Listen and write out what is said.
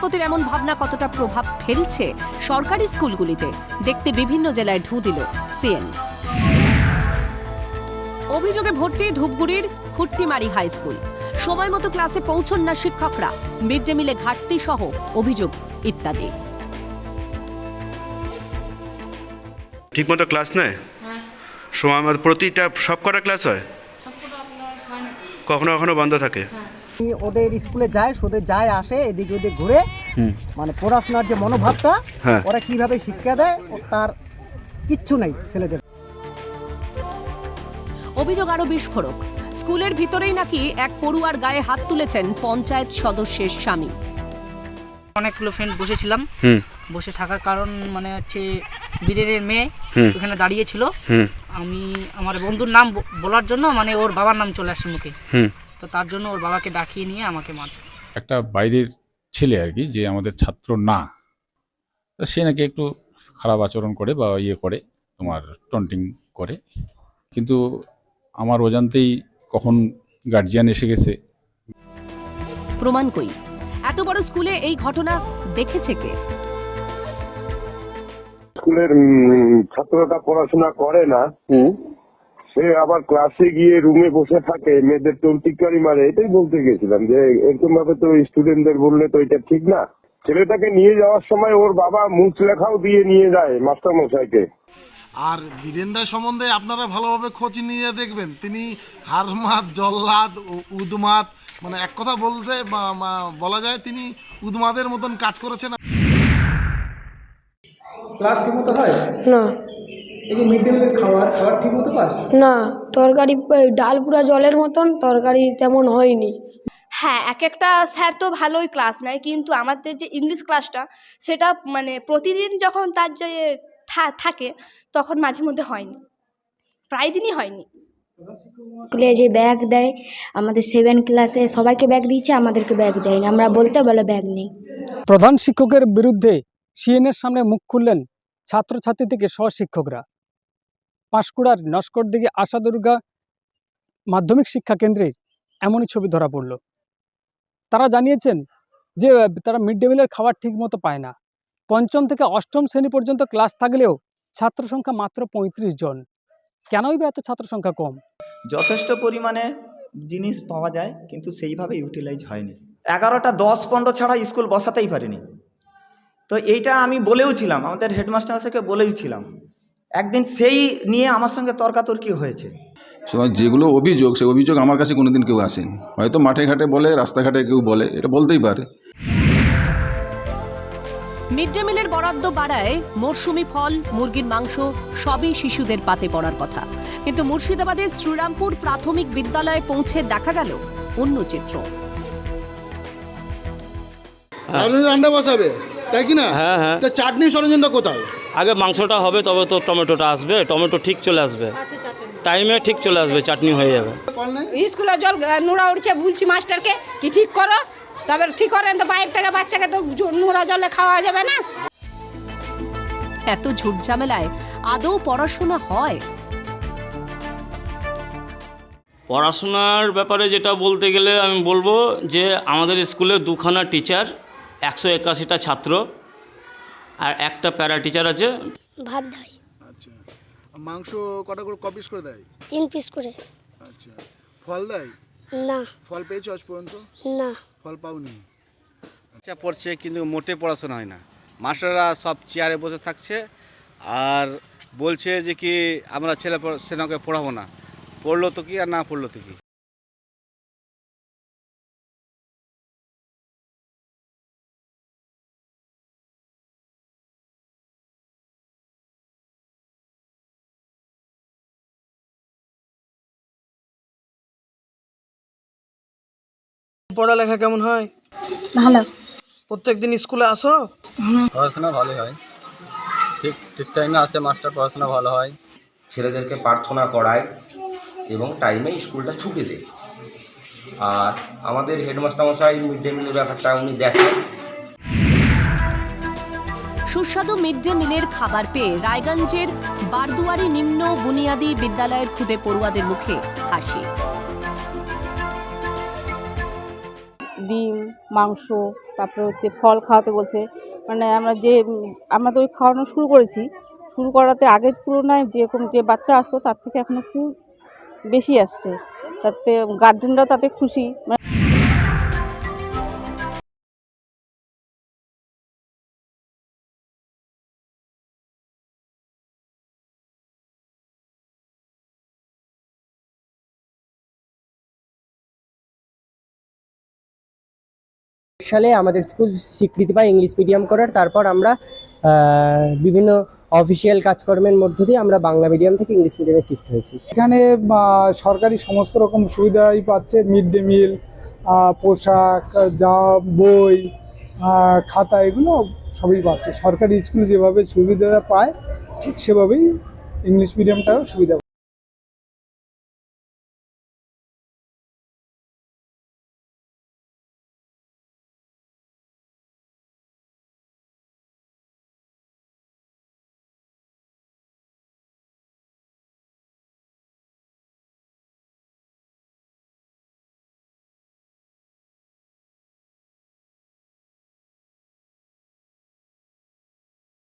বিচারপতির এমন ভাবনা কতটা প্রভাব ফেলছে সরকারি স্কুলগুলিতে দেখতে বিভিন্ন জেলায় ঢু দিল সিএন। অভিযোগে ভর্তি ধূপগুড়ির খুট্টিমারি হাই স্কুল। সময় মতো ক্লাসে পৌঁছন না শিক্ষকরা, মিড ডে মিলে ঘাটতি সহ অভিযোগ ইত্যাদি। ঠিকমতো ক্লাস নেয়? সময় মতো প্রতিটা সব কটা ক্লাস হয়? কখনো কখনো বন্ধ থাকে। ওদের স্কুলে যায়, ওদের যায় আসে, এদিকে ওদিকে ঘুরে, মানে পড়াশোনার যে মনোভাবটা ওরা কিভাবে শিক্ষা দেয় তার কিচ্ছু নেই ছেলেদের। অভিযোগ আরো বিস্ফোরক, স্কুলের ভিতরেই নাকি এক পড়ুয়ার গায়ে হাত তুলেছেন পঞ্চায়েত সদস্যের স্বামী। অনেকগুলো ফ্রেন্ড বসেছিলাম, বসে থাকার কারণ মানে হচ্ছে বীরের মেয়ে ওখানে দাঁড়িয়েছিল, আমি আমার বন্ধুর নাম বলার জন্য মানে ওর বাবার নাম চলে আসে মুখে, তো তার জন্য ওর বাবাকে ডাকিয়ে নিয়ে আমাকে মারছে। একটা বাইরের ছেলে আর কি, যে আমাদের ছাত্র না, তো সে নাকি একটু খারাপ আচরণ করে বা ইয়ে করে, তোমার টন্টিং করে, কিন্তু আমার অজান্তেই কখন গার্জিয়ান এসে গেছে। প্রমাণ কই? এত বড় স্কুলে এই ঘটনা দেখেছে কে? স্কুলের ছাত্রটা পড়াশোনা করে না, সে আবার ক্লাসে গিয়ে রুমে বসে থাকে, মেয়েদের টন্টিকারি মারে, এটাই বলতে গেছিলাম যে এরকম ভাবে তো স্টুডেন্টদের বললে তো এটা ঠিক না। ছেলেটাকে নিয়ে যাওয়ার সময় ওর বাবা মুখ লেখাও দিয়ে নিয়ে যায় মাস্টার মশাইকে। আর বীরেন্দ্র সম্বন্ধে আপনারা ভালোভাবে খোঁজ নিয়ে দেখবেন, তিনি হারমাত, জল্লাদ, উদমাত, মানে এক কথা বলতে বলা যায় তিনি উদমাদের মতন কাজ করেছেন। ক্লাস ঠিক মতো হয় না। এই যে মিড ডে মিলের খাবার ঠিক মতো পাস না, তরকারি ডাল পুরা জলের মতন, তরকারি তেমন হয়নি। হ্যাঁ, এক একটা স্যার তো ভালোই ক্লাস নেয়, কিন্তু আমাদের যে ইংলিশ ক্লাসটা সেটা মানে প্রতিদিন যখন তার যে থাকে তখন মাঝে মধ্যে হয়নি, প্রায় দিনই হয়নি। স্কুলে যে ব্যাগ দেয়, আমাদের 7 ক্লাসে সবাইকে ব্যাগ দিয়েছে, আমাদেরকে ব্যাগ দেয়নি, আমরা বলতে বলে ব্যাগ নেই। প্রধান শিক্ষকের বিরুদ্ধে সিএনের সামনে মুখ খুললেন ছাত্রছাত্রী থেকে সহশিক্ষকরা। পাঁশকুড়ার নস্করদিঘি আশাদুর্গা মাধ্যমিক শিক্ষা কেন্দ্রে এমনই ছবি ধরা পড়ল। তারা জানিয়েছেন যে তারা মিড ডে মিলের খাবার ঠিক মতো পায় না। পঞ্চম থেকে অষ্টম শ্রেণী পর্যন্ত ক্লাস থাকলেও ছাত্র সংখ্যা মাত্র 35 জন। কেনই বা এত ছাত্র সংখ্যা কম? যথেষ্ট পরিমাণে জিনিস পাওয়া যায়, কিন্তু সেইভাবে ইউটিলাইজ হয়নি। 11টা 10-15 ছাড়া স্কুল বসাতেই পারিনি। তো এইটা আমি বলেওছিলাম, আমাদের হেডমাস্টার মশাইকে বলেওছিলাম, একদিন সেই নিয়ে আমার সঙ্গে তর্কাতর্কি হয়েছে। যেগুলো অভিযোগ, সেই অভিযোগ আমার কাছে কোনোদিন কেউ আসেনি। হয়তো মাঠে ঘাটে বলে, রাস্তাঘাটে কেউ বলে, এটা বলতেই পারে। মিড ডে মিলের বরাদ্দ বাড়ায় মরশুমি ফল, মুরগির মাংস সবই শিশুদের পাতে পড়ার কথা, কিন্তু মুর্শিদাবাদের শ্রীরামপুর প্রাথমিক বিদ্যালয়ে পৌঁছে দেখা গেল অন্য চিত্র। রান্না বসাবে তাই কি না? হ্যাঁ হ্যাঁ। তো চাটনি সরঞ্জামটা কোথায়? আগে মাংসটা হবে, তবে তো টমেটোটা আসবে, টমেটো ঠিক চলে আসবে, টাইমে ঠিক চলে আসবে, চাটনি হয়ে যাবে। স্কুলে জল নোড়া উঠছে, বলছি মাস্টারকে কি ঠিক করো, তবে ঠিক করেন, তো বাইরে থেকে বাচ্চাকে তো নোড়া জলে খাওয়া যাবে না। এত ঝুট ঝামেলায় আদৌ পড়াশোনা হয়? পড়াশোনার ব্যাপারে যেটা বলতে গেলে আমি বলবো যে আমাদের স্কুলে 2খানা টিচার, 181টা ছাত্র, আর একটা প্যারা টিচার আছে। ভাত দেয়। আচ্ছা, মাংস কটা করে পিস করে দেয়? 3 পিস করে। আচ্ছা, ফল দেয়? না। ফল পেয়েছো আজ পর্যন্ত? না। ফল পাওনি? বাচ্চা পড়ছে কিন্তু মোটে পড়াশোনা হয় না, মাস্টাররা সব চেয়ারে বসে থাকছে আর বলছে যে কি আমরা ছেলেকে পড়াবো না, পড়লো তো কি আর না পড়লো তো কি। পড়ালেখা কেমন হয়? ভালো। প্রত্যেকদিন স্কুলে আসো? পড়াশোনা ভালোই হয়, ঠিক টাইমে আসে মাস্টার, পড়াশোনা ভালো হয়। ছেলেদেরকে প্রার্থনা করায় এবং টাইমে স্কুলটা ছুটি দেয়। আর আমাদের হেডমাস্টার মশাই মিড ডে মিলের ব্যাপারটা উনি দেখেন। সুস্বাদু মিড ডে মিলের খাবার পেয়ে রায়গঞ্জের বারদুয়ারি নিম্ন বুনিয়াদী বিদ্যালয়ের খুদে পড়ুয়াদের মুখে হাসি। ডিম, মাংস, তারপরে হচ্ছে ফল খাওয়াতে বলছে। মানে আমরা তো ওই খাওয়ানো শুরু করেছি, শুরু করাতে আগের তুলনায় যেরকম যে বাচ্চা আসতো তার থেকে এখন একটু বেশি আসছে, তাতে গার্জেনরাও তাতে খুশি। সালে আমাদের স্কুল স্বীকৃতি পায় ইংলিশ মিডিয়াম করার, তারপর আমরা বিভিন্ন অফিসিয়াল কাজকর্মের মধ্য দিয়ে আমরা বাংলা মিডিয়াম থেকে ইংলিশ মিডিয়ামে শিফট হয়েছি। এখানে সরকারি সমস্ত রকম সুবিধাই পাচ্ছে, মিড ডে মিল, পোশাক, বই, খাতা, এগুলো সবই পাচ্ছে। সরকারি স্কুল যেভাবে সুবিধা পায় ঠিক সেভাবেই ইংলিশ মিডিয়ামটাও সুবিধা পায়।